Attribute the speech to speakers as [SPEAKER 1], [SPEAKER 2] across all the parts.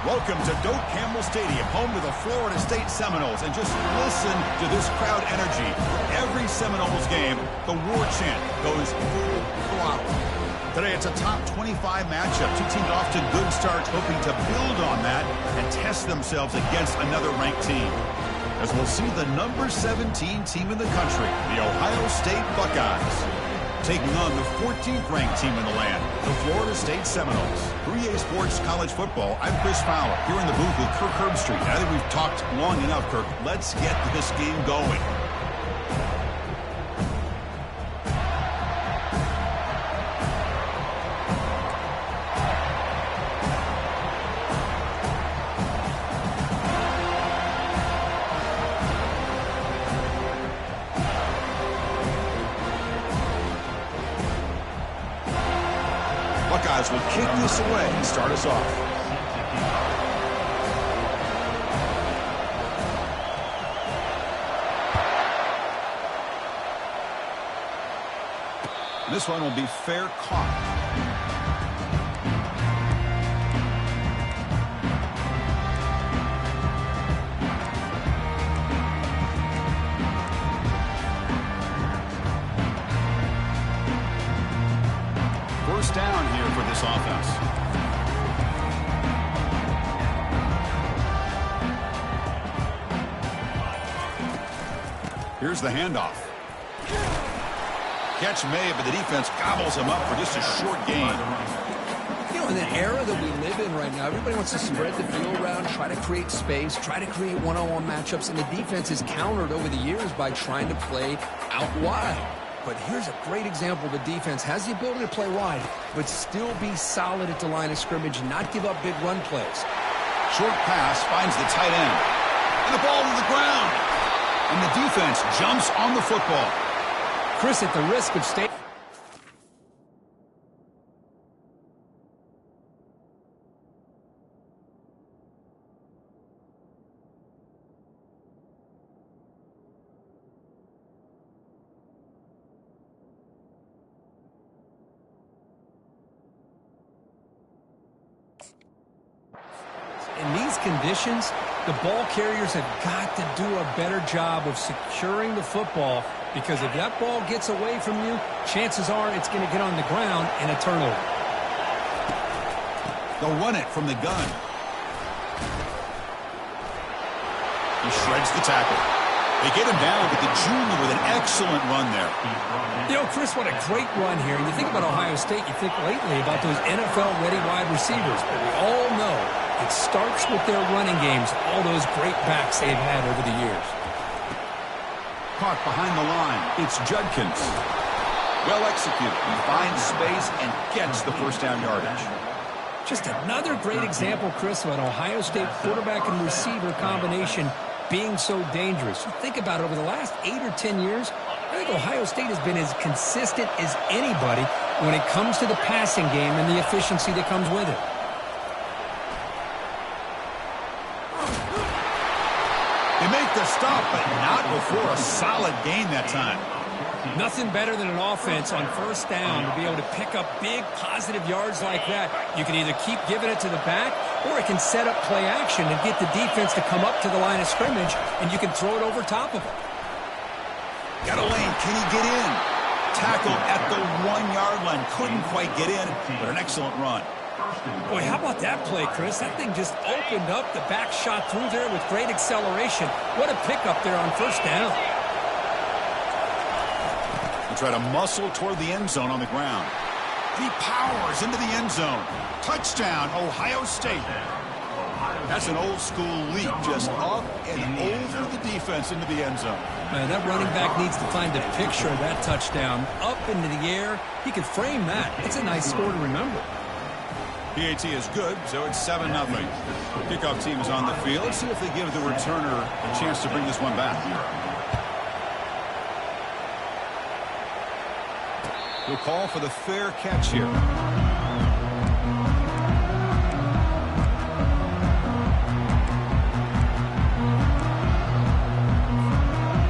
[SPEAKER 1] Welcome to Doak Campbell Stadium, home to the Florida State Seminoles. And just listen to this crowd energy. Every Seminoles game, the war chant goes full throttle. Today, it's a top 25 matchup. Two teams off to good starts, hoping to build on that and test themselves against another ranked team. As we'll see the number 17 team in the country, the Ohio State Buckeyes, taking on the 14th ranked team in the land, the Florida State Seminoles. For EA Sports College Football, I'm Chris Fowler, here in the booth with Kirk Herbstreit. I think we've talked long enough, Kirk. Let's get this game going. Buckeyes will kick this away and start us off. This one will be fair caught. First down here for this offense. Here's the handoff. Catch made, but the defense gobbles him up for just a short gain.
[SPEAKER 2] You know, in the era that we live in right now, everybody wants to spread the field around, try to create space, try to create one-on-one matchups, and the defense is countered over the years by trying to play out wide. But here's a great example. The defense has the ability to play wide, but still be solid at the line of scrimmage and not give up big run plays.
[SPEAKER 1] Short pass finds the tight end. And the ball to the ground. And the defense jumps on the football.
[SPEAKER 2] Chris, at the risk of staying... In these conditions, the ball carriers have got to do a better job of securing the football, because if that ball gets away from you, chances are it's going to get on the ground and a turnover.
[SPEAKER 1] They'll run it from the gun. He shreds the tackle. They get him down, but the junior with an excellent run there.
[SPEAKER 2] You know, Chris, what a great run here. And you think about Ohio State, you think lately about those NFL-ready wide receivers. But we all know it starts with their running games, all those great backs they've had over the years.
[SPEAKER 1] Caught behind the line. It's Judkins. Well executed. He finds space and gets the first down yardage.
[SPEAKER 2] Just another great example, Chris, of an Ohio State quarterback and receiver combination being so dangerous. You think about it, over the last 8 or 10 years, I think Ohio State has been as consistent as anybody when it comes to the passing game and the efficiency that comes with it.
[SPEAKER 1] They make the stop, but not before a solid gain that time.
[SPEAKER 2] Nothing better than an offense on first down to be able to pick up big positive yards like that. You can either keep giving it to the back, or it can set up play action and get the defense to come up to the line of scrimmage, and you can throw it over top of them.
[SPEAKER 1] Got a lane. Can he get in? Tackled at the 1-yard line. Couldn't quite get in, but an excellent run.
[SPEAKER 2] Boy, how about that play, Chris? That thing just opened up. The back shot through there with great acceleration. What a pickup there on first down.
[SPEAKER 1] They try to muscle toward the end zone on the ground. He powers into the end zone. Touchdown, Ohio State. That's an old-school leap, just up and over the defense into the end zone.
[SPEAKER 2] Man, that running back needs to find the picture of that touchdown. Up into the air. He could frame that. It's a nice score to remember.
[SPEAKER 1] PAT is good, so it's 7-0. Kickoff team is on the field. Let's see if they give the returner a chance to bring this one back. We'll call for the fair catch here.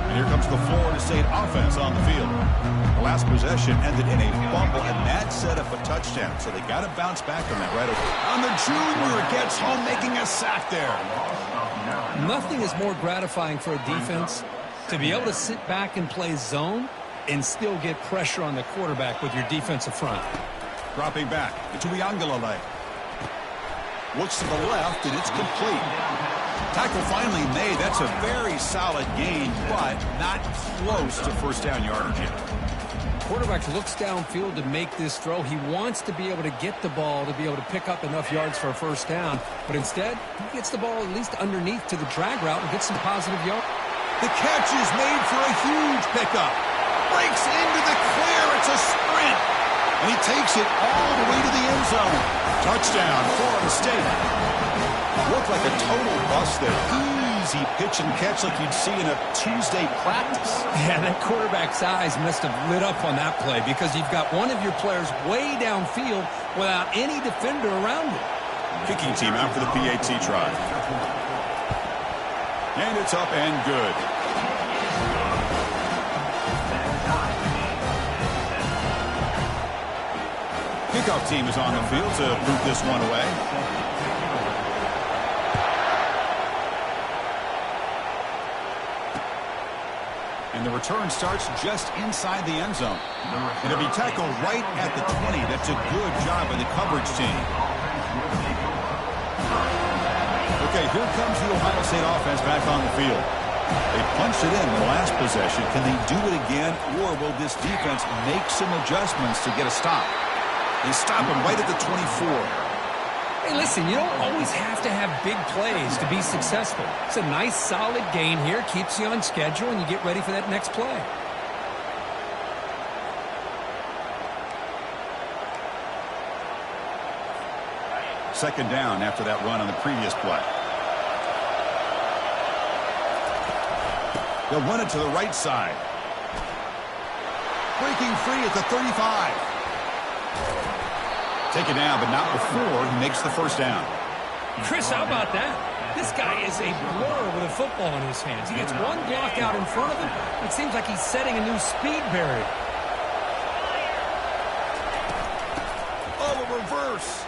[SPEAKER 1] And here comes the Florida State offense on the field. The last possession ended in a fumble, and that set up a touchdown. So they got to bounce back on that right away. On the junior, gets home, making a sack there.
[SPEAKER 2] Nothing is more gratifying for a defense to be able to sit back and play zone and still get pressure on the quarterback with your defensive front.
[SPEAKER 1] Dropping back to Uiagalelei. Looks to the left, and it's complete. Tackle finally made. That's a very solid gain, but not close to first down yardage yet.
[SPEAKER 2] Quarterback looks downfield to make this throw. He wants to be able to get the ball to be able to pick up enough yards for a first down, but instead, he gets the ball at least underneath to the drag route and gets some positive yards.
[SPEAKER 1] The catch is made for a huge pickup. Breaks into the clear. It's a sprint. And he takes it all the way to the end zone. Touchdown, Florida State. Looked like a total bust there. Easy pitch and catch like you'd see in a Tuesday practice.
[SPEAKER 2] Yeah, that quarterback's eyes must have lit up on that play because you've got one of your players way downfield without any defender around him.
[SPEAKER 1] Kicking team out for the PAT try. And it's up and good. Kickoff team is on the field to boot this one away. And the return starts just inside the end zone. And it'll be tackled right at the 20. That's a good job by the coverage team. Okay, here comes the Ohio State offense back on the field. They punched it in the last possession. Can they do it again, or will this defense make some adjustments to get a stop? They stop him right at the 24.
[SPEAKER 2] Hey, listen, you don't always have to have big plays to be successful. It's a nice, solid gain here. Keeps you on schedule, and you get ready for that next play.
[SPEAKER 1] Second down after that run on the previous play. They'll run it to the right side. Breaking free at the 35. Taken down, but not before he makes the first down.
[SPEAKER 2] Chris, how about that? This guy is a blur with a football in his hands. He gets one block out in front of him. It seems like he's setting a new speed barrier.
[SPEAKER 1] Oh, a reverse.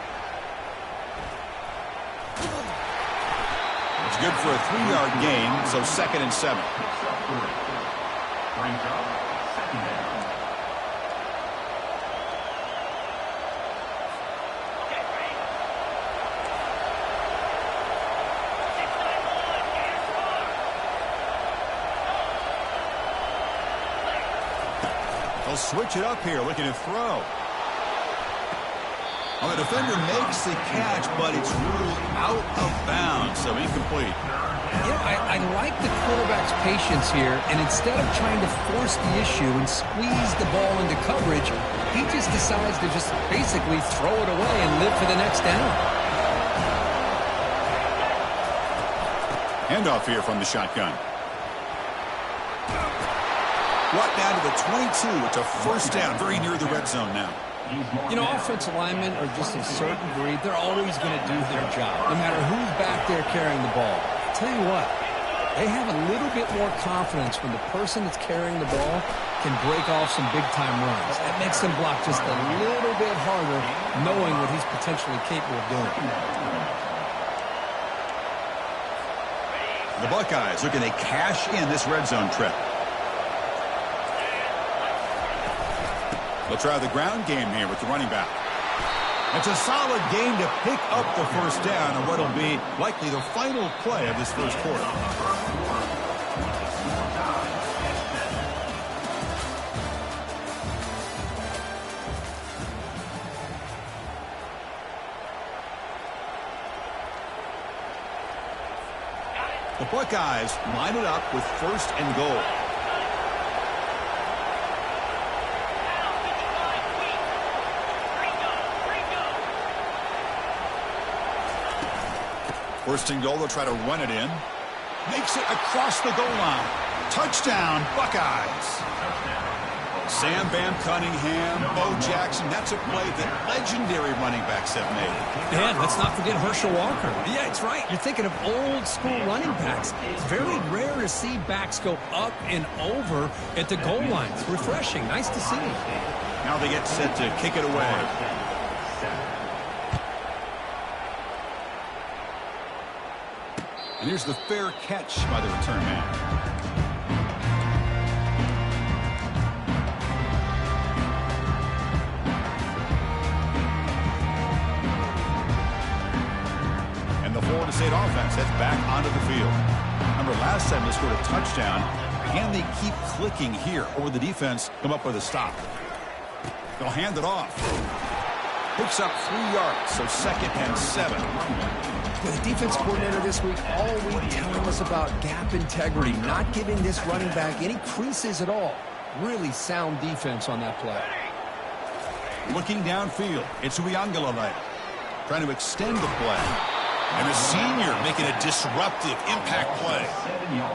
[SPEAKER 1] It's good for a 3-yard gain, so 2nd and 7. They'll switch it up here, looking to throw. Well, the defender makes the catch, but it's ruled out of bounds, so incomplete.
[SPEAKER 2] Yeah, I like the quarterback's patience here, and instead of trying to force the issue and squeeze the ball into coverage, he just decides to just basically throw it away and live for the next down.
[SPEAKER 1] Handoff here from the shotgun. Brought down to the 22. It's a first down, very near the red zone now.
[SPEAKER 2] You know, offensive linemen are just a certain breed. They're always going to do their job, no matter who's back there carrying the ball. I'll tell you what, they have a little bit more confidence when the person that's carrying the ball can break off some big-time runs. That makes them block just a little bit harder, knowing what he's potentially capable of doing.
[SPEAKER 1] The Buckeyes looking to cash in this red zone trip. They'll try the ground game here with the running back. It's a solid game to pick up the first down on what will be likely the final play of this first quarter. The Buckeyes line it up with 1st and goal. First and goal, they'll try to run it in. Makes it across the goal line. Touchdown, Buckeyes. Sam Bam Cunningham, Bo Jackson. That's a play that legendary running backs have made.
[SPEAKER 2] And let's not forget Herschel Walker. Yeah, it's right. You're thinking of old school running backs. It's very rare to see backs go up and over at the goal line. It's refreshing. Nice to see.
[SPEAKER 1] Now they get set to kick it away. And here's the fair catch by the return man. Florida State offense heads back onto the field. Remember, last time they scored a touchdown. Can they keep clicking here, or the defense come up with a stop? They'll hand it off. Picks up 3 yards, so 2nd and 7.
[SPEAKER 2] The defense coordinator this week all week telling us about gap integrity, not giving this running back any creases at all. Really sound defense on that play.
[SPEAKER 1] Looking downfield, it's Uiagalelei trying to extend the play. And a senior making a disruptive impact play.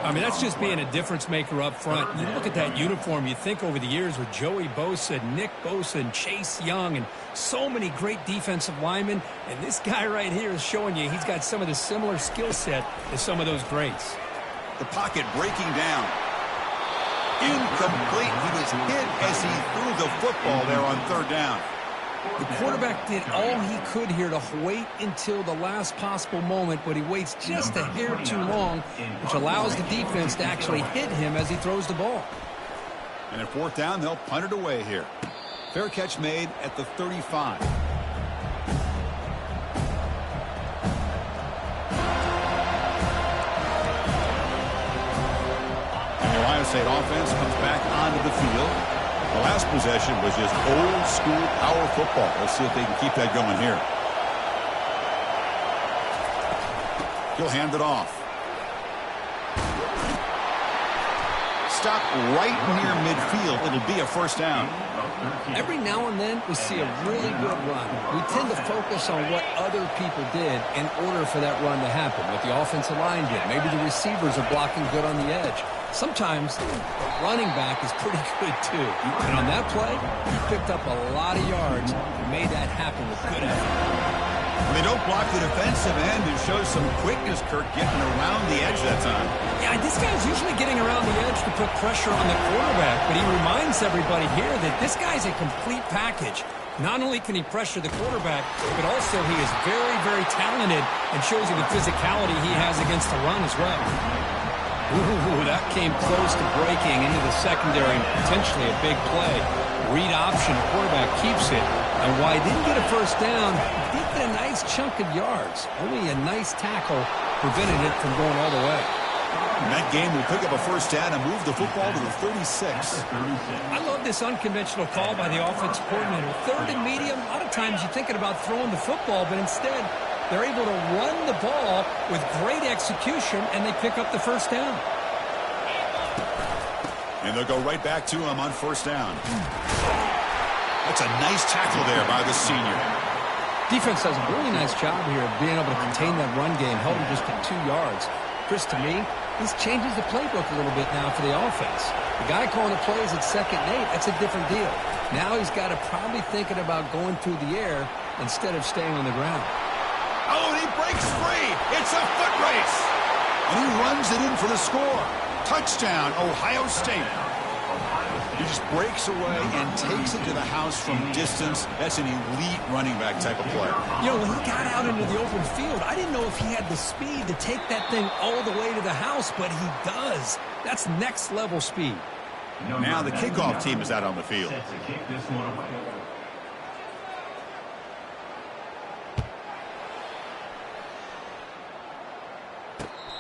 [SPEAKER 2] I mean, that's just being a difference maker up front. You look at that uniform, you think over the years with Joey Bosa, Nick Bosa, and Chase Young, and so many great defensive linemen. And this guy right here is showing you he's got some of the similar skill set as some of those greats.
[SPEAKER 1] The pocket breaking down. Incomplete. He was hit as he threw the football there on 3rd down.
[SPEAKER 2] The quarterback did all he could here to wait until the last possible moment, but he waits just a hair too long, which allows the defense to actually hit him as he throws the ball.
[SPEAKER 1] And at 4th down, they'll punt it away here. Fair catch made at the 35. And the Ohio State offense comes back onto the field. The last possession was just old school power football. Let's see if they can keep that going here. He'll hand it off. Stop right near midfield. It'll be a 1st down.
[SPEAKER 2] Every now and then we see a really good run. We tend to focus on what other people did in order for that run to happen. What the offensive line did. Maybe the receivers are blocking good on the edge. Sometimes the running back is pretty good too. And on that play, he picked up a lot of yards and made that happen with good effort.
[SPEAKER 1] When they don't block the defensive end, it shows some quickness, Kirk, getting around the edge that time.
[SPEAKER 2] Yeah, this guy's usually getting around the edge to put pressure on the quarterback, but he reminds everybody here that this guy's a complete package. Not only can he pressure the quarterback, but also he is very, very talented and shows you the physicality he has against the run as well. Ooh, that came close to breaking into the secondary and potentially a big play. Read option, quarterback keeps it. And while he didn't get a 1st down, he did get a nice chunk of yards. Only a nice tackle prevented it from going all the way.
[SPEAKER 1] In that game, will pick up a 1st down and move the football to the 36.
[SPEAKER 2] I love this unconventional call by the offensive coordinator. 3rd and medium, a lot of times you're thinking about throwing the football, but instead they're able to run the ball with great execution, and they pick up the 1st down.
[SPEAKER 1] And they'll go right back to him on 1st down. That's a nice tackle there by the senior.
[SPEAKER 2] Defense does a really nice job here of being able to contain that run game, held him just to 2 yards. Chris, to me, this changes the playbook a little bit now for the offense. The guy calling the plays at 2nd and 8, that's a different deal. Now he's got to probably thinking about going through the air instead of staying on the ground.
[SPEAKER 1] Oh, and he breaks free. It's a foot race. And he runs it in for the score. Touchdown, Ohio State. He just breaks away and takes it to the house from distance. That's an elite running back type of play.
[SPEAKER 2] You know, when he got out into the open field, I didn't know if he had the speed to take that thing all the way to the house, but he does. That's next level speed.
[SPEAKER 1] Now the kickoff team is out on the field.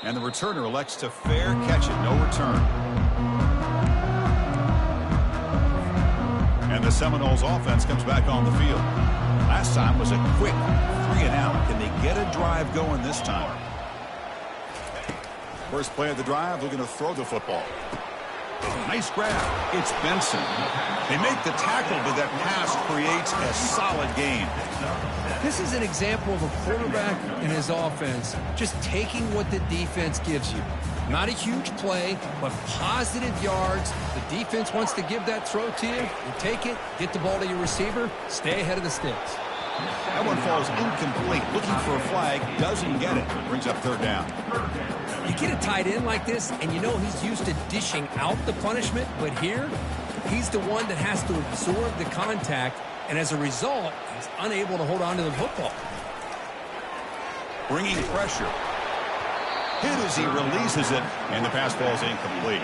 [SPEAKER 1] And the returner elects to fair catch it, no return. And the Seminoles offense comes back on the field. Last time was a quick 3-and-out. Can they get a drive going this time? First play of the drive, looking to throw the football. Nice grab. It's Benson. They make the tackle, but that pass creates a solid gain.
[SPEAKER 2] This is an example of a quarterback and his offense just taking what the defense gives you. Not a huge play, but positive yards. The defense wants to give that throw to you. You take it, get the ball to your receiver, stay ahead of the sticks.
[SPEAKER 1] That one falls incomplete. Looking for a flag, doesn't get it. Brings up third down.
[SPEAKER 2] You get a tight end like this, and you know he's used to dishing out the punishment, but here, he's the one that has to absorb the contact, and as a result, he's unable to hold on to the football.
[SPEAKER 1] Bringing pressure. Hit as he releases it, and the pass falls incomplete.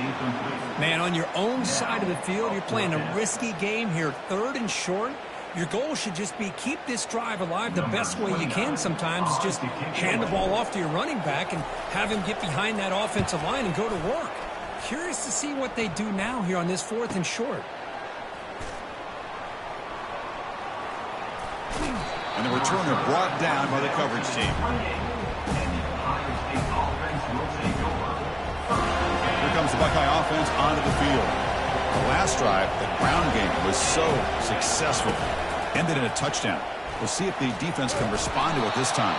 [SPEAKER 2] Man, on your own side of the field, you're playing a risky game here, 3rd and short. Your goal should just be keep this drive alive the best way you can sometimes is just hand the ball off to your running back and have him get behind that offensive line and go to work. Curious to see what they do now here on this 4th and short.
[SPEAKER 1] And the returner brought down by the coverage team. Here comes the Buckeye offense onto the field. The last drive, the ground game was so successful. Ended in a touchdown. We'll see if the defense can respond to it this time.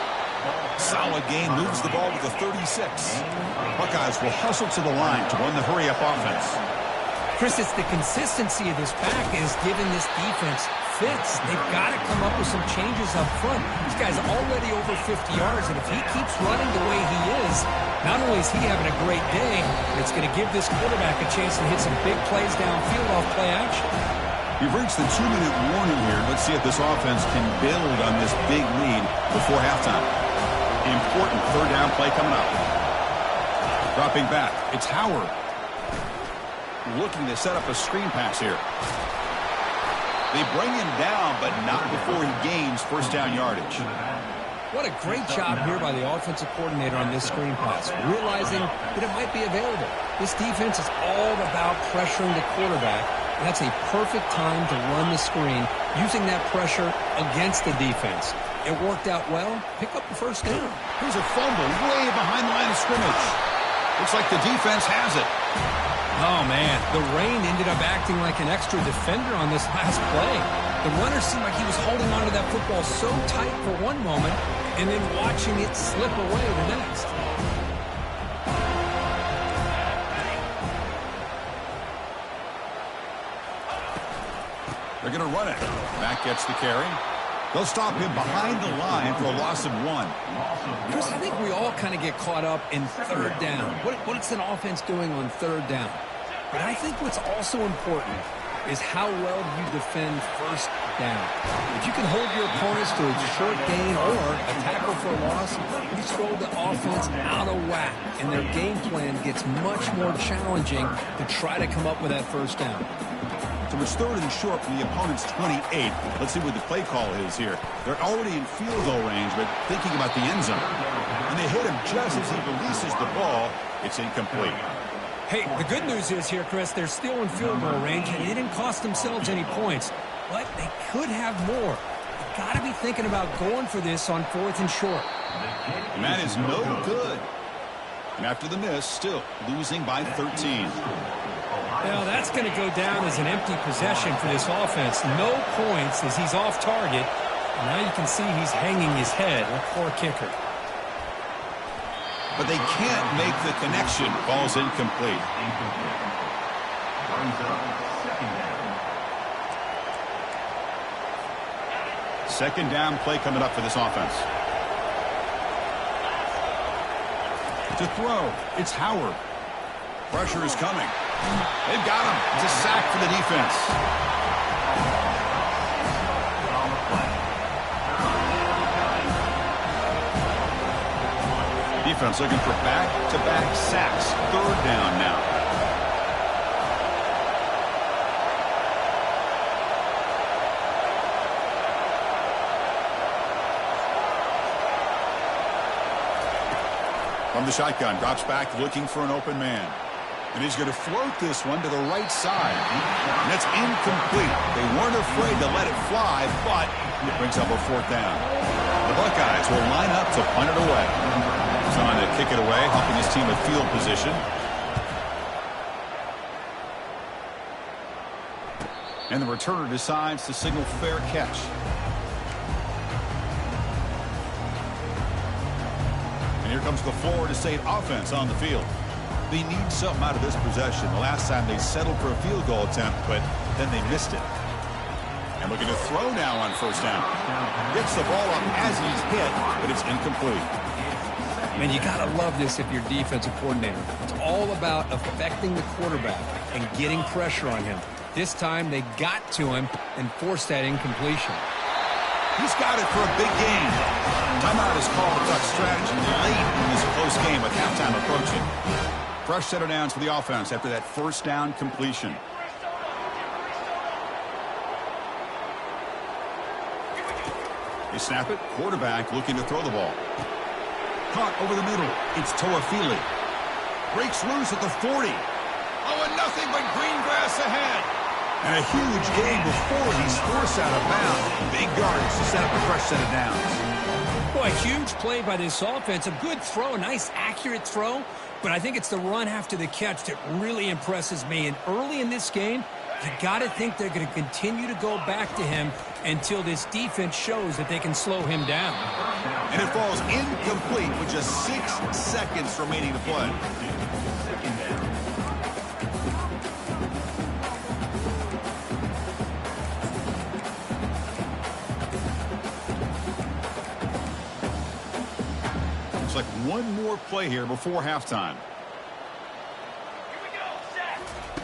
[SPEAKER 1] Solid game, moves the ball to the 36. Buckeyes will hustle to the line to run the hurry-up offense.
[SPEAKER 2] Chris, it's the consistency of this pack is giving this defense fits. They've got to come up with some changes up front. This guy's already over 50 yards, and if he keeps running the way he is, not only is he having a great day, but it's going to give this quarterback a chance to hit some big plays downfield off play action.
[SPEAKER 1] We've reached the 2-minute warning here. Let's see if this offense can build on this big lead before halftime. Important 3rd down play coming up. Dropping back, it's Howard. Looking to set up a screen pass here. They bring him down, but not before he gains 1st down yardage.
[SPEAKER 2] What a great job here by the offensive coordinator on this screen pass, realizing that it might be available. This defense is all about pressuring the quarterback, and that's a perfect time to run the screen, using that pressure against the defense. It worked out well. Pick up the 1st down.
[SPEAKER 1] Here's a fumble way behind the line of scrimmage. Looks like the defense has it.
[SPEAKER 2] Oh, man, the rain ended up acting like an extra defender on this last play. The runner seemed like he was holding onto that football so tight for one moment and then watching it slip away the next.
[SPEAKER 1] They're going to run it. Back gets the carry. They'll stop him behind the line for a loss of 1.
[SPEAKER 2] Chris, I think we all kind of get caught up in 3rd down. What's an offense doing on 3rd down? But I think what's also important is how well you defend 1st down. If you can hold your opponents to a short gain or a tackle for a loss, you throw the offense out of whack, and their game plan gets much more challenging to try to come up with that 1st down.
[SPEAKER 1] So it's 3rd and short from the opponent's 28. Let's see what the play call is here. They're already in field goal range, but thinking about the end zone. And they hit him just as he releases the ball. It's incomplete.
[SPEAKER 2] Hey, the good news is here, Chris, they're still in field goal range, and they didn't cost themselves any points. But they could have more. You've got to be thinking about going for this on 4th and short.
[SPEAKER 1] And that is no good. And after the miss, still losing by 13.
[SPEAKER 2] Now, that's going to go down as an empty possession for this offense. No points as he's off target. And now you can see he's hanging his head. A poor kicker.
[SPEAKER 1] But they can't make the connection. Ball's incomplete. Second down play coming up for this offense. To throw, it's Howard. Pressure is coming. They've got him. It's a sack for the defense. Defense looking for back-to-back sacks. 3rd down now. From the shotgun, drops back looking for an open man. And he's going to float this one to the right side. And it's incomplete. They weren't afraid to let it fly, but it brings up a 4th down. The Buckeyes will line up to punt it away. He's on to kick it away, helping his team with field position. And the returner decides to signal fair catch. And here comes the Florida State offense on the field. They need something out of this possession. The last time they settled for a field goal attempt, but then they missed it. And looking to throw now on first down. Gets the ball up as he's hit, but it's incomplete.
[SPEAKER 2] Man, you got to love this if you're defensive coordinator. It's all about affecting the quarterback and getting pressure on him. This time they got to him and forced that incompletion.
[SPEAKER 1] He's got it for a big gain. Timeout is called to talk strategy late in this close game with halftime approaching. Fresh set of downs for the offense after that first down completion. They snap it. Quarterback looking to throw the ball. Caught over the middle. It's Toafili. Breaks loose at the 40. Oh, and nothing but green grass ahead. And a huge gain before he's forced out of bounds. Big yards to set up a fresh set of downs.
[SPEAKER 3] Boy, a huge play by this offense. A good throw, a nice, accurate throw. But I think it's the run after the catch that really impresses me. And early in this game, you got to think they're going to continue to go back to him until this defense shows that they can slow him down.
[SPEAKER 1] And it falls incomplete with just 6 seconds remaining to play. Looks like one more play here before halftime.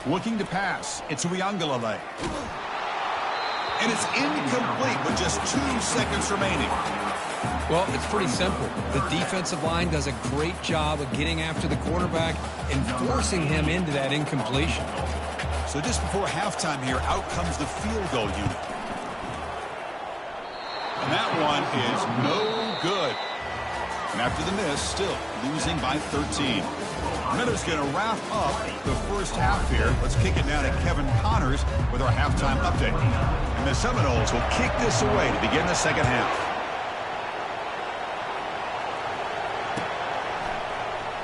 [SPEAKER 1] Looking to pass. It's Uiagalelei. And it's incomplete with just 2 seconds remaining.
[SPEAKER 2] Well, it's pretty simple. The defensive line does a great job of getting after the quarterback and forcing him into that incompletion.
[SPEAKER 1] So just before halftime here, out comes the field goal unit. And that one is no good. And after the miss, still losing by 13. Miller's going to wrap up the first half here. Let's kick it down to Kevin Connors with our halftime update. And the Seminoles will kick this away to begin the second half.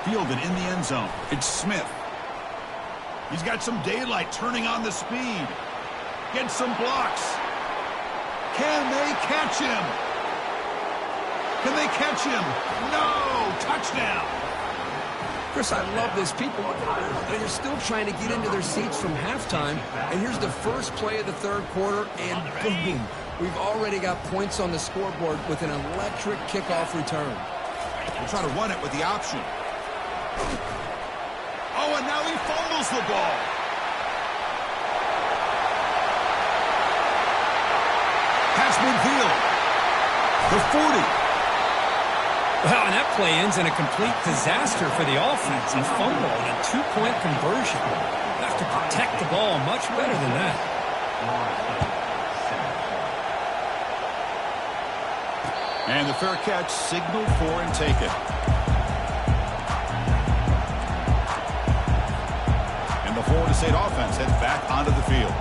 [SPEAKER 1] Fielded in the end zone. It's Smith. He's got some daylight, turning on the speed. Gets some blocks. Can they catch him? Can they catch him? No! Touchdown!
[SPEAKER 2] Chris, I love this. People, they're still trying to get into their seats from halftime. And here's the first play of the third quarter, and boom. We've already got points on the scoreboard with an electric kickoff return.
[SPEAKER 1] We'll try to run it with the option. Oh, and now he fumbles the ball. Pass midfield. The 40.
[SPEAKER 3] Well, and that play ends in a complete disaster for the offense. A fumble and a 2-point conversion. You have to protect the ball much better than that.
[SPEAKER 1] And the fair catch, signal for and take it. And the Florida State offense heads back onto the field.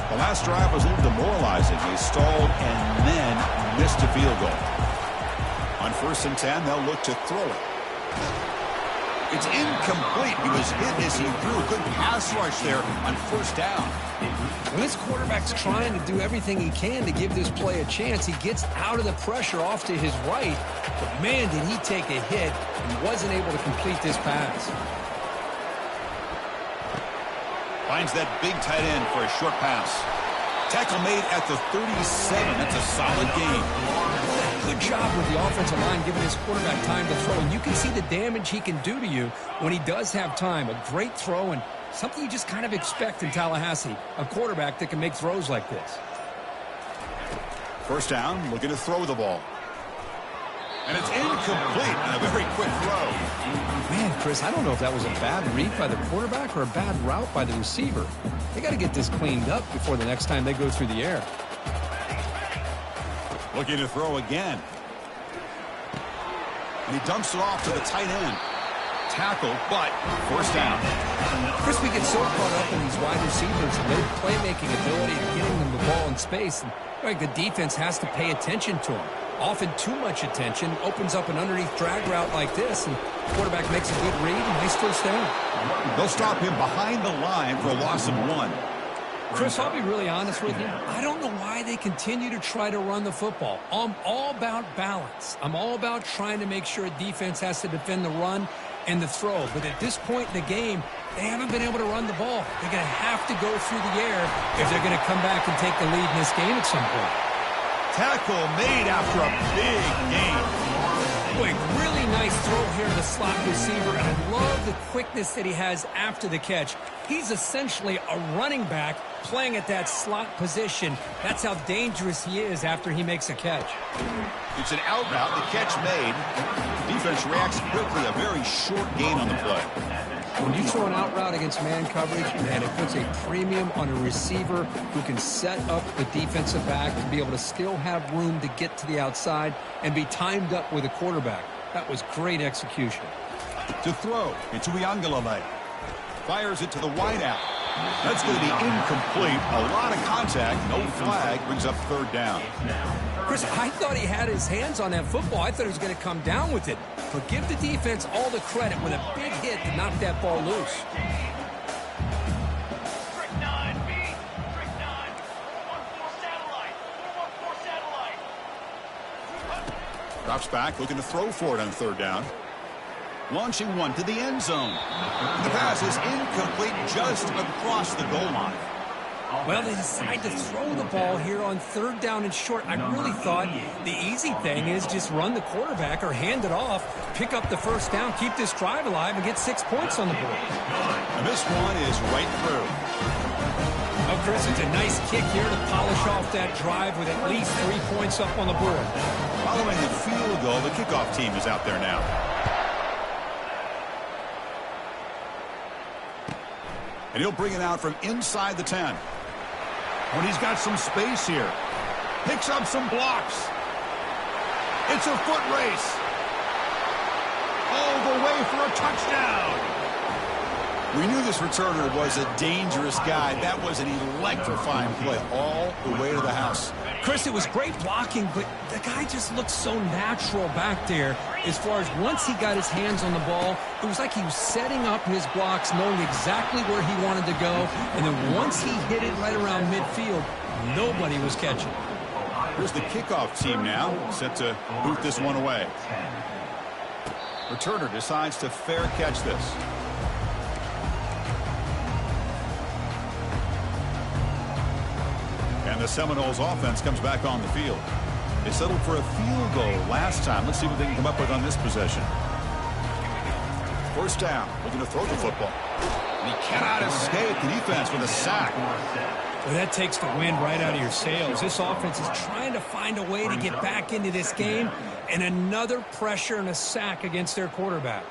[SPEAKER 1] The last drive was a little demoralizing. They stalled and then missed a field goal. On 1st and 10, they'll look to throw it. It's incomplete. He was hit as he threw a good pass rush there on first down.
[SPEAKER 2] When this quarterback's trying to do everything he can to give this play a chance, he gets out of the pressure off to his right. But, man, did he take a hit and wasn't able to complete this pass.
[SPEAKER 1] Finds that big tight end for a short pass. Tackle made at the 37. That's a solid gain.
[SPEAKER 2] Good job with the offensive line giving his quarterback time to throw. And you can see the damage he can do to you when he does have time. A great throw and something you just kind of expect in Tallahassee. A quarterback that can make throws like this.
[SPEAKER 1] First down, looking to throw the ball. And it's incomplete and a very quick throw.
[SPEAKER 2] Man, Chris, I don't know if that was a bad read by the quarterback or a bad route by the receiver. They got to get this cleaned up before the next time they go through the air.
[SPEAKER 1] Looking to throw again. And he dumps it off to the tight end. Tackle, but first down.
[SPEAKER 2] Chris, we get so caught up in these wide receivers and their playmaking ability and getting them the ball in space. And right, the defense has to pay attention to them. Often too much attention opens up an underneath drag route like this, and the quarterback makes a good read and nice first down.
[SPEAKER 1] They'll stop him behind the line for a loss of 1.
[SPEAKER 3] Chris, I'll be really honest with you. I don't know why they continue to try to run the football. I'm all about balance. I'm all about trying to make sure a defense has to defend the run and the throw. But at this point in the game, they haven't been able to run the ball. They're going to have to go through the air if they're going to come back and take the lead in this game at some point.
[SPEAKER 1] Tackle made after a big gain.
[SPEAKER 3] Boy, really nice throw here to the slot receiver, and I love the quickness that he has after the catch. He's essentially a running back playing at that slot position. That's how dangerous he is after he makes a catch.
[SPEAKER 1] It's an out route, the catch made. Defense reacts quickly, a very short gain on the play.
[SPEAKER 3] When you throw an out route against man coverage, man, it puts a premium on a receiver who can set up the defensive back to be able to still have room to get to the outside and be timed up with a quarterback. That was great execution.
[SPEAKER 1] To throw, it's Uiagalelei. Fires it to the wideout. That's going to be incomplete. A lot of contact, no flag, brings up third down.
[SPEAKER 3] Chris, I thought he had his hands on that football. I thought he was going to come down with it. But give the defense all the credit with a big hit to knock that ball loose.
[SPEAKER 1] Drops back, looking to throw for it on third down. Launching one to the end zone. The pass is incomplete just across the goal line.
[SPEAKER 3] Well, they decide to throw the ball here on third down and short. I really thought the easy thing is just run the quarterback or hand it off, pick up the first down, keep this drive alive, and get 6 points on the board.
[SPEAKER 1] And this one is right through.
[SPEAKER 3] Oh, Chris, it's a nice kick here to polish off that drive with at least 3 points up on the board.
[SPEAKER 1] Following the field goal, the kickoff team is out there now. And he'll bring it out from inside the 10. When he's got some space here. Picks up some blocks. It's a foot race. All the way for a touchdown. We knew this returner was a dangerous guy. That was an electrifying play all the way to the house.
[SPEAKER 3] Chris, it was great blocking, but the guy just looked so natural back there as far as once he got his hands on the ball, it was like he was setting up his blocks, knowing exactly where he wanted to go, and then once he hit it right around midfield, nobody was catching.
[SPEAKER 1] Here's the kickoff team now, set to boot this one away. Returner decides to fair catch this. And the Seminoles offense comes back on the field. They settled for a field goal last time. Let's see what they can come up with on this possession. First down, looking to throw the football. And he cannot escape the defense with a sack.
[SPEAKER 3] Well, that takes the wind right out of your sails. This offense is trying to find a way to get back into this game, and another pressure and a sack against their quarterback.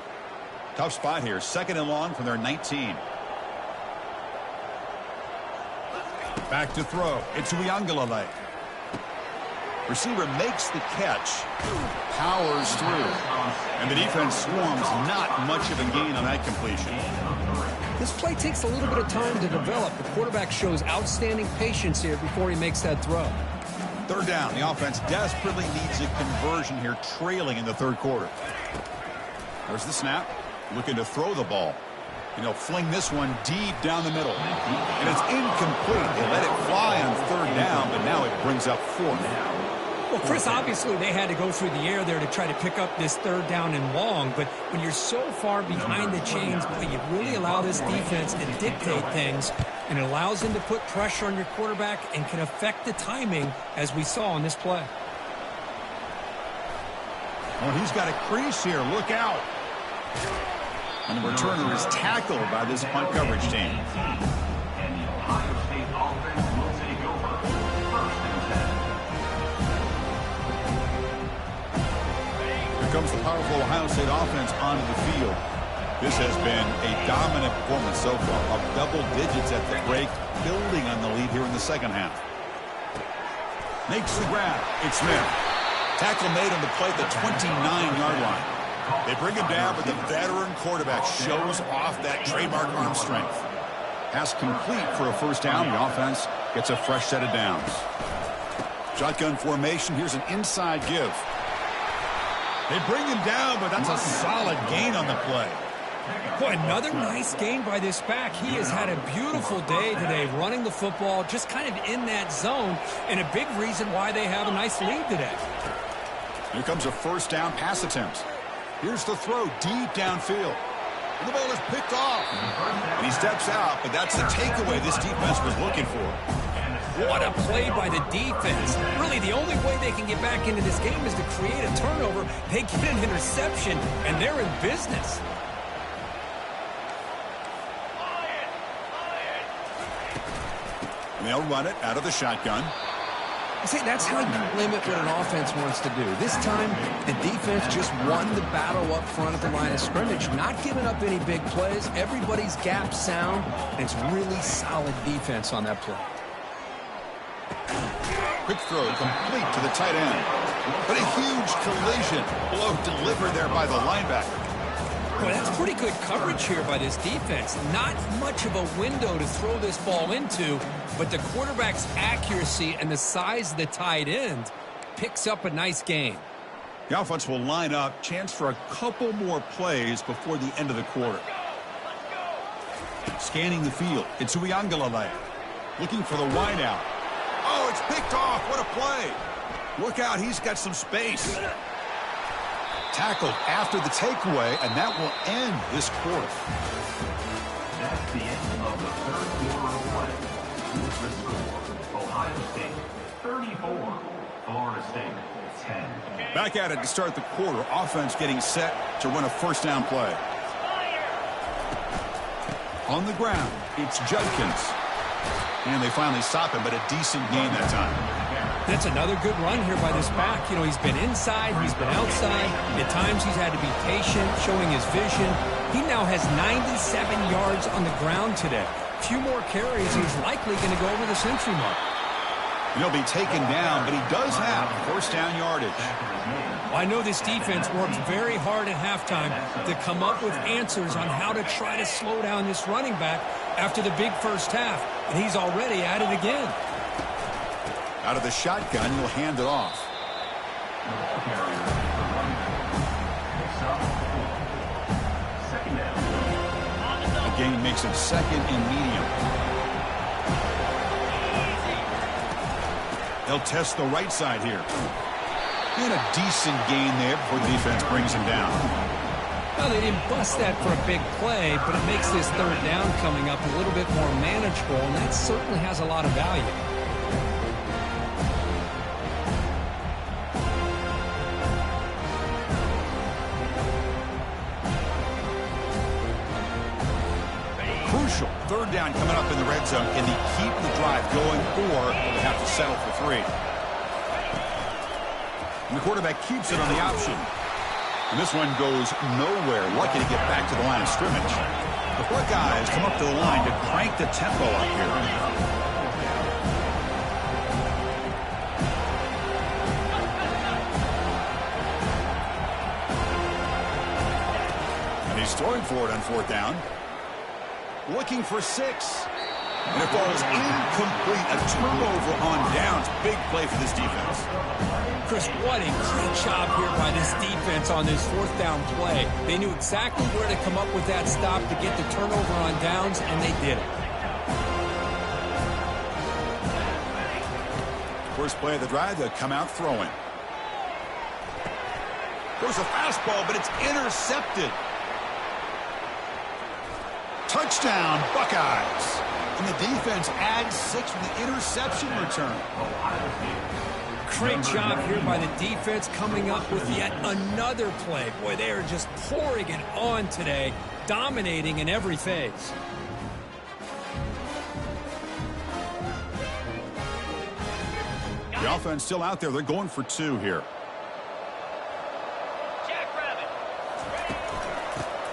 [SPEAKER 1] Tough spot here. Second and long from their 19. Back to throw. It's Uiagalelei. Receiver makes the catch. Powers through. And the defense swarms. Not much of a gain on that completion.
[SPEAKER 3] This play takes a little bit of time to develop. The quarterback shows outstanding patience here before he makes that throw.
[SPEAKER 1] Third down. The offense desperately needs a conversion here, trailing in the third quarter. There's the snap. Looking to throw the ball. And he'll fling this one deep down the middle. And it's incomplete. They let it fly on third down, but now it brings up fourth.
[SPEAKER 3] Well, Chris, obviously they had to go through the air there to try to pick up this third down and long, but when you're so far behind the chains, boy, you really allow this defense to dictate things, and it allows them to put pressure on your quarterback and can affect the timing, as we saw on this play.
[SPEAKER 1] Oh, he's got a crease here. Look out. And the returner is tackled by this punt coverage team. Here comes the powerful Ohio State offense onto the field. This has been a dominant performance so far, up double digits at the break, building on the lead here in the second half. Makes the grab. It's Smith. Tackle made on the play at the 29-yard line. They bring him down, but the veteran quarterback shows off that trademark arm strength. Pass complete for a first down. The offense gets a fresh set of downs. Shotgun formation. Here's an inside give. They bring him down, but that's a solid gain on the play.
[SPEAKER 3] Boy, another nice gain by this back. He has had a beautiful day today running the football, just kind of in that zone, and a big reason why they have a nice lead today.
[SPEAKER 1] Here comes a first down pass attempt. Here's the throw deep downfield. And the ball is picked off. And he steps out, but that's the takeaway this defense was looking for.
[SPEAKER 3] What a play by the defense. Really, the only way they can get back into this game is to create a turnover. They get an interception, and they're in business.
[SPEAKER 1] And they'll run it out of the shotgun.
[SPEAKER 2] I say that's how you limit what an offense wants to do. This time, the defense just won the battle up front at the line of scrimmage, not giving up any big plays. Everybody's gap sound, and it's really solid defense on that play.
[SPEAKER 1] Quick throw complete to the tight end. But a huge collision. Blow delivered there by the linebacker.
[SPEAKER 3] Well, that's pretty good coverage here by this defense. Not much of a window to throw this ball into, but the quarterback's accuracy and the size of the tight end picks up a nice gain.
[SPEAKER 1] The offense will line up. Chance for a couple more plays before the end of the quarter. Scanning the field. It's Uiagalelei. Looking for the wideout. Oh, it's picked off. What a play. Look out. He's got some space. Tackled after the takeaway, and that will end this quarter.
[SPEAKER 4] That's the end of the third quarter of play. With the score, Ohio State 34, Florida State 10.
[SPEAKER 1] Back at it to start the quarter. Offense getting set to run a first down play. On the ground, it's Judkins. And they finally stop him, but a decent gain that time.
[SPEAKER 3] That's another good run here by this back. You know, he's been inside, he's been outside. At times he's had to be patient, showing his vision. He now has 97 yards on the ground today. A few more carries, he's likely going to go over the century mark.
[SPEAKER 1] He'll be taken down, but he does have first down yardage.
[SPEAKER 3] Well, I know this defense worked very hard at halftime to come up with answers on how to try to slow down this running back after the big first half, and he's already at it again.
[SPEAKER 1] Out of the shotgun, he'll hand it off. The gain makes it second and medium. They'll test the right side here. And a decent gain there before the defense brings him down.
[SPEAKER 3] Well, they didn't bust that for a big play, but it makes this third down coming up a little bit more manageable, and that certainly has a lot of value.
[SPEAKER 1] Crucial third down coming up in the red zone. Can they keep the drive going, or will they have to settle for 3? And the quarterback keeps it on the option. And this one goes nowhere. Lucky to get back to the line of scrimmage. The Buckeyes come up to the line to crank the tempo up here. And he's throwing for it on fourth down. Looking for 6. And it falls incomplete. A turnover on downs. Big play for this defense.
[SPEAKER 3] Chris, what a great job here by this defense on this fourth down play. They knew exactly where to come up with that stop to get the turnover on downs, and they did it.
[SPEAKER 1] First play of the drive, they'll come out throwing. There's a fastball, but it's intercepted. Touchdown, Buckeyes. And the defense adds 6 with the interception return.
[SPEAKER 3] Great job here by the defense coming up with yet another play. Boy, they are just pouring it on today, dominating in every phase.
[SPEAKER 1] The offense still out there. They're going for 2 here.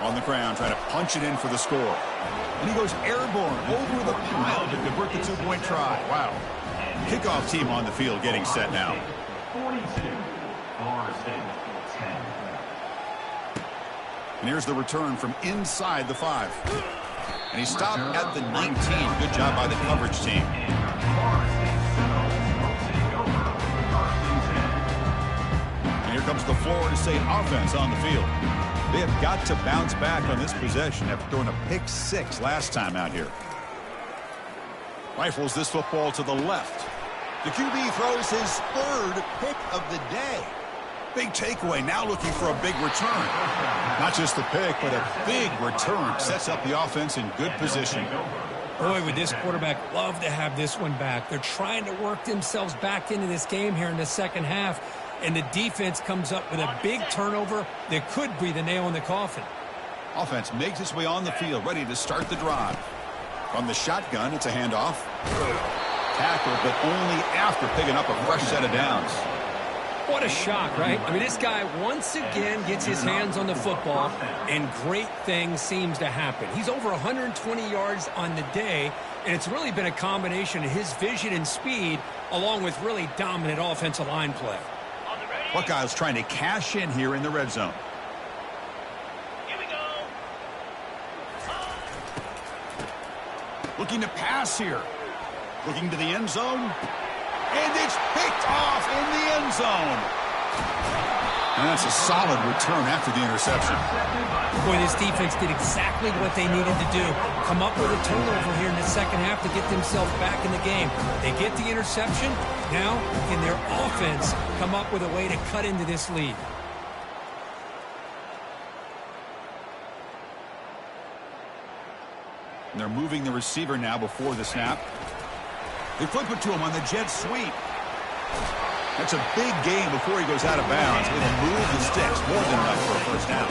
[SPEAKER 1] On the ground, trying to punch it in for the score. And he goes airborne over the pile to convert the 2-point try. Wow. Kickoff team on the field getting set now.
[SPEAKER 4] 42, Florida State 10.
[SPEAKER 1] And here's the return from inside the 5. And he stopped at the 19. Good job by the coverage team. And here comes the Florida State offense on the field. They have got to bounce back on this possession after throwing a pick 6 last time out here. Rifles this football to the left. The QB throws his 3rd pick of the day. Big takeaway, now looking for a big return. Not just the pick, but a big return. Sets up the offense in good position.
[SPEAKER 3] Boy, would this quarterback love to have this one back. They're trying to work themselves back into this game here in the second half, and the defense comes up with a big turnover that could be the nail in the coffin.
[SPEAKER 1] Offense makes its way on the field, ready to start the drive. From the shotgun, it's a handoff. Tackle, but only after picking up a fresh set of downs.
[SPEAKER 3] What a shock, right? I mean, this guy once again gets his hands on the football, and great things seems to happen. He's over 120 yards on the day, and it's really been a combination of his vision and speed, along with really dominant offensive line play.
[SPEAKER 1] Buckeyes trying to cash in here in the red zone.
[SPEAKER 5] Here we go.
[SPEAKER 1] Looking to pass here. Looking to the end zone. And it's picked off in the end zone. And that's a solid return after the interception.
[SPEAKER 3] Boy, this defense did exactly what they needed to do. Come up with a turnover here in the second half to get themselves back in the game. They get the interception. Now, can their offense come up with a way to cut into this lead?
[SPEAKER 1] And they're moving the receiver now before the snap. They flip it to him on the jet sweep. That's a big gain before he goes out of bounds. It'll move the sticks more than enough for a first down.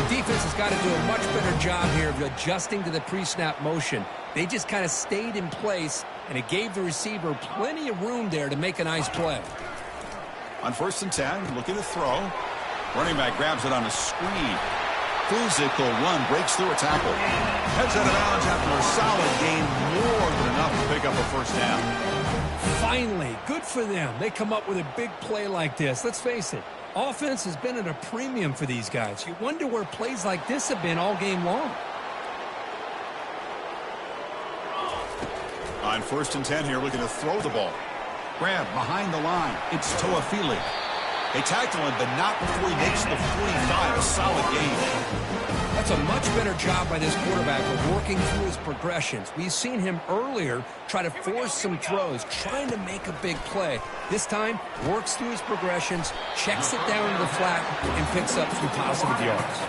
[SPEAKER 3] The defense has got to do a much better job here of adjusting to the pre-snap motion. They just kind of stayed in place, and it gave the receiver plenty of room there to make a nice play.
[SPEAKER 1] On 1st and 10, looking to throw. Running back grabs it on a screen. Physical run, breaks through a tackle. Heads out of bounds after a solid gain, more than enough to pick up a first down.
[SPEAKER 3] Finally, good for them. They come up with a big play like this. Let's face it, offense has been at a premium for these guys. You wonder where plays like this have been all game long.
[SPEAKER 1] On 1st and 10 here, looking to throw the ball. Grab behind the line. It's Toafili. They tackle him, but not before he makes the 45. A solid gain.
[SPEAKER 3] That's a much better job by this quarterback of working through his progressions. We've seen him earlier try to force some throws, trying to make a big play. This time, works through his progressions, checks it down to the flat, and picks up some positive yards.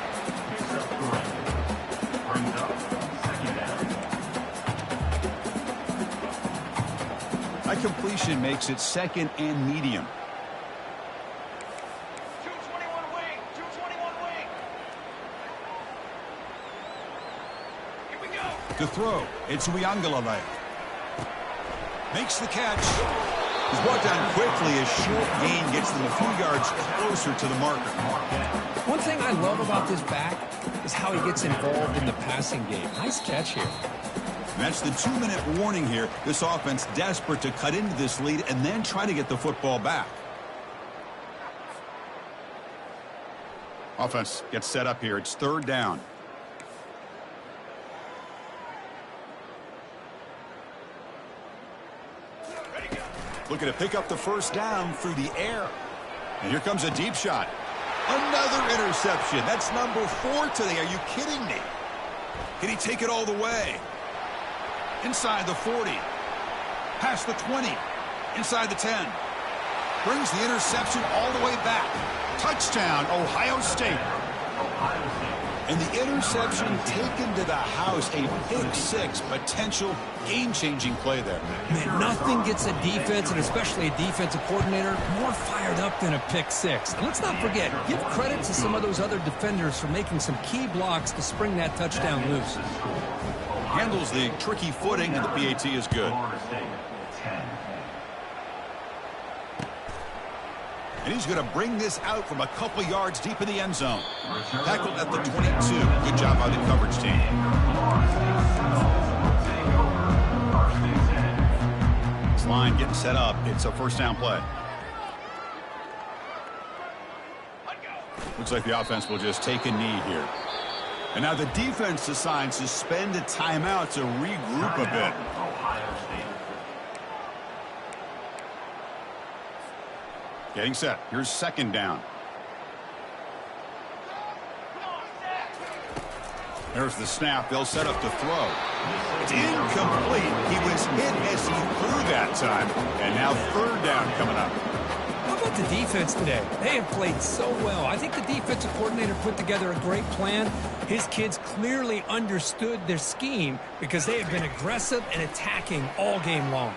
[SPEAKER 1] That completion makes it 2nd and medium. To throw, it's Uiagalelei. Makes the catch. He's brought down quickly as short gain gets them a few yards closer to the marker.
[SPEAKER 3] One thing I love about this back is how he gets involved in the passing game. Nice catch here.
[SPEAKER 1] And that's the 2-minute warning here. This offense desperate to cut into this lead and then try to get the football back. Offense gets set up here. It's 3rd down. Looking to pick up the first down through the air. And here comes a deep shot. Another interception. That's number 4 today. Are you kidding me? Can he take it all the way? Inside the 40. Past the 20. Inside the 10. Brings the interception all the way back. Touchdown, Ohio State. And the interception taken to the house. A pick 6 potential game-changing play there.
[SPEAKER 3] Man, nothing gets a defense, and especially a defensive coordinator, more fired up than a pick 6. And let's not forget, give credit to some of those other defenders for making some key blocks to spring that touchdown loose.
[SPEAKER 1] Handles the tricky footing, and the PAT is good. And he's going to bring this out from a couple yards deep in the end zone. Tackled at the 22. Good job by the coverage team. This line getting set up. It's a first down play. Looks like the offense will just take a knee here. And now the defense decides to spend a timeout to regroup a bit. Getting set. Here's 2nd down. There's the snap. They'll set up to throw. It's incomplete. He was hit as he threw that time. And now third down coming up.
[SPEAKER 3] How about the defense today? They have played so well. I think the defensive coordinator put together a great plan. His kids clearly understood their scheme because they have been aggressive and attacking all game long.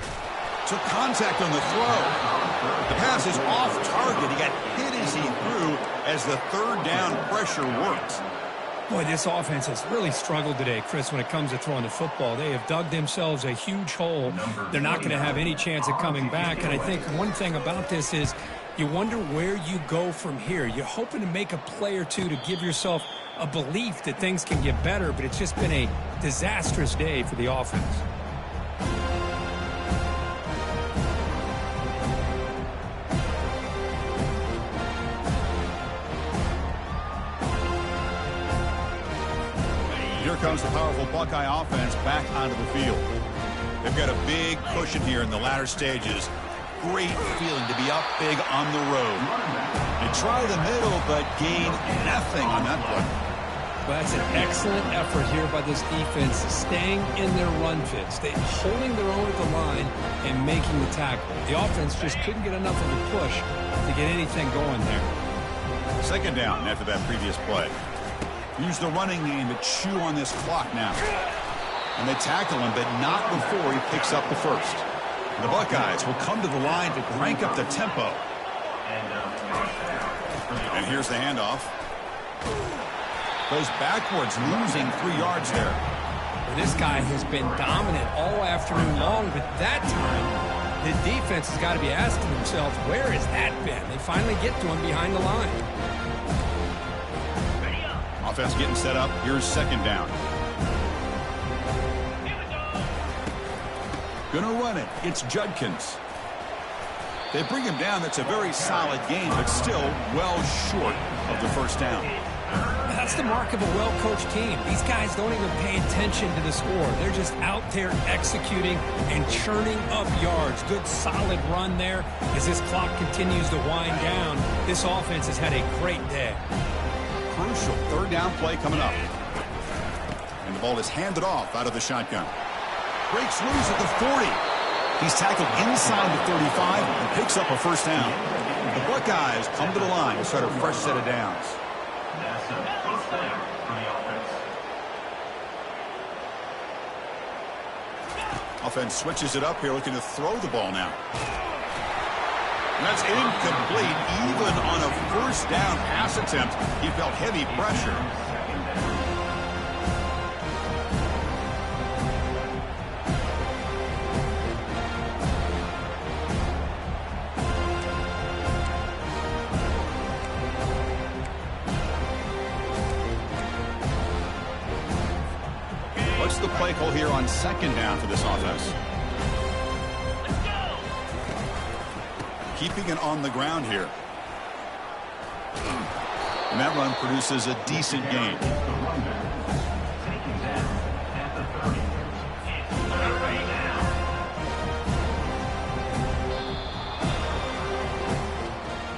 [SPEAKER 1] Took contact on the throw. The pass is off target. He got hit as he threw as the third down pressure worked.
[SPEAKER 3] Boy, this offense has really struggled today, Chris, when it comes to throwing the football. They have dug themselves a huge hole. They're not going to have any chance of coming back. And I think one thing about this is you wonder where you go from here. You're hoping to make a play or two to give yourself a belief that things can get better, but it's just been a disastrous day for the offense.
[SPEAKER 1] Here comes the powerful Buckeye offense back onto the field. They've got a big cushion here in the latter stages. Great feeling to be up big on the road. They try the middle, but gain nothing on that play.
[SPEAKER 3] Well, that's an excellent effort here by this defense, staying in their run fits. They holding their own at the line and making the tackle. The offense just couldn't get enough of a push to get anything going there.
[SPEAKER 1] Second down after that previous play. Use the running game to chew on this clock now. And they tackle him, but not before he picks up the first. The Buckeyes will come to the line to crank up the tempo. And here's the handoff. Goes backwards, losing 3 yards there.
[SPEAKER 3] Well, this guy has been dominant all afternoon long, but that time, the defense has got to be asking themselves, where has that been? They finally get to him behind the line.
[SPEAKER 1] Offense getting set up. Here's second down. Gonna run it. It's Judkins. They bring him down. That's a very solid game, but still well short of the first down.
[SPEAKER 3] That's the mark of a well-coached team. These guys don't even pay attention to the score. They're just out there executing and churning up yards. Good, solid run there. As this clock continues to wind down, this offense has had a great day.
[SPEAKER 1] Crucial third down play coming up. And the ball is handed off out of the shotgun. Breaks loose at the 40. He's tackled inside the 35 and picks up a first down. The Buckeyes come to the line to start a fresh set of downs.
[SPEAKER 4] That's a first down for the offense.
[SPEAKER 1] Offense switches it up here, looking to throw the ball now. And that's incomplete. Even on a first down pass attempt, he felt heavy pressure. What's the play call here on second down for this offense?
[SPEAKER 5] Let's go.
[SPEAKER 1] Keeping it on the ground here. And that run produces a decent gain.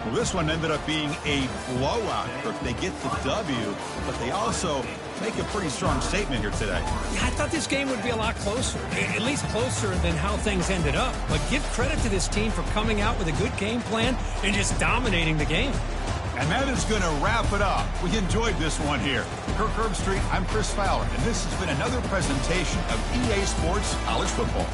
[SPEAKER 1] Well, this one ended up being a blowout. They get the W, but they also make a pretty strong statement here today.
[SPEAKER 3] Yeah, I thought this game would be a lot closer, at least closer than how things ended up. But give credit to this team for coming out with a good game plan and just dominating the game.
[SPEAKER 1] And that is going to wrap it up. We enjoyed this one here. Kirk Herbstreit, I'm Chris Fowler, and this has been another presentation of EA Sports College Football.